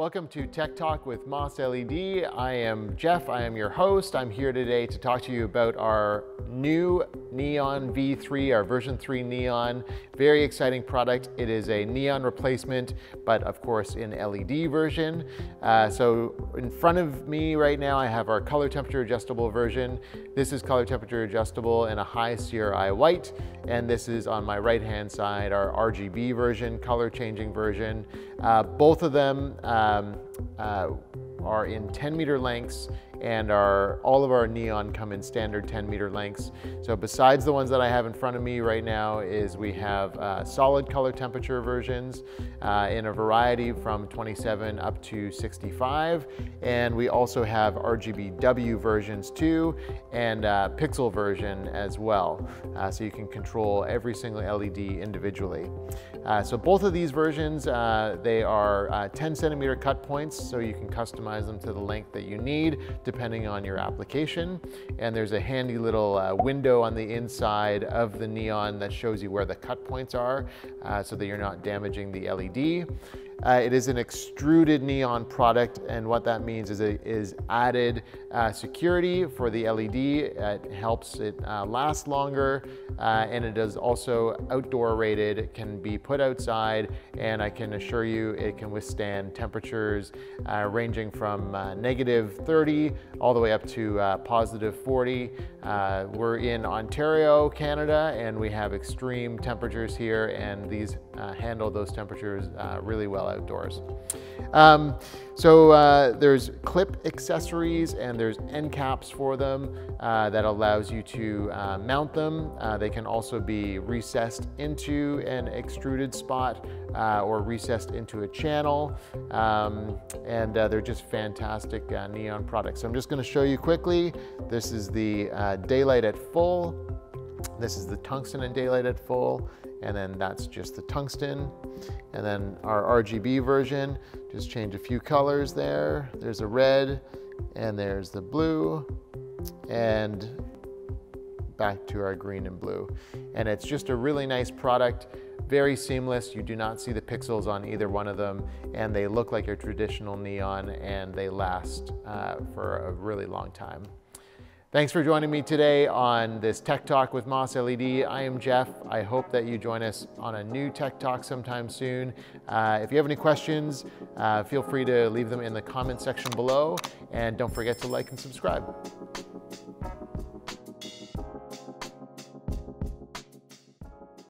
Welcome to Tech Talk with MossLED. I am Jeff, I am your host. I'm here today to talk to you about our new Neon V3, our version 3 Neon. Very exciting product. It is a neon replacement, but of course in LED version. So in front of me right now, I have our color temperature adjustable version. This is color temperature adjustable in a high CRI white. And this is on my right-hand side, our RGB version, color changing version. Both of them are in 10-meter lengths, and all of our neon come in standard 10-meter lengths. So besides the ones that I have in front of me right now we have solid color temperature versions in a variety from 27 up to 65. And we also have RGBW versions too, and pixel version as well. So you can control every single LED individually. So both of these versions, they are 10 centimeter cut points, so you can customize them to the length that you need depending on your application. And there's a handy little window on the inside of the neon that shows you where the cut points are so that you're not damaging the LED. It is an extruded neon product, and what that means is it is added security for the LED. It helps it last longer, and it is also outdoor rated. It can be put outside, and I can assure you it can withstand temperatures ranging from -30 all the way up to +40. We're in Ontario, Canada, and we have extreme temperatures here, and these handle those temperatures really well outdoors. There's clip accessories and there's end caps for them that allows you to mount them. They can also be recessed into an extruded spot or recessed into a channel, and they're just fantastic neon products. So I'm just going to show you quickly. This is the daylight at full. This is the tungsten and daylight at full, and then that's just the tungsten. And then our RGB version, just change a few colors there. There's a red, and there's the blue, and back to our green and blue. And it's just a really nice product, very seamless. You do not see the pixels on either one of them, and they look like your traditional neon, and they last for a really long time. Thanks for joining me today on this Tech Talk with MossLED. I am Jeff. I hope that you join us on a new Tech Talk sometime soon. If you have any questions, feel free to leave them in the comment section below, and don't forget to like and subscribe.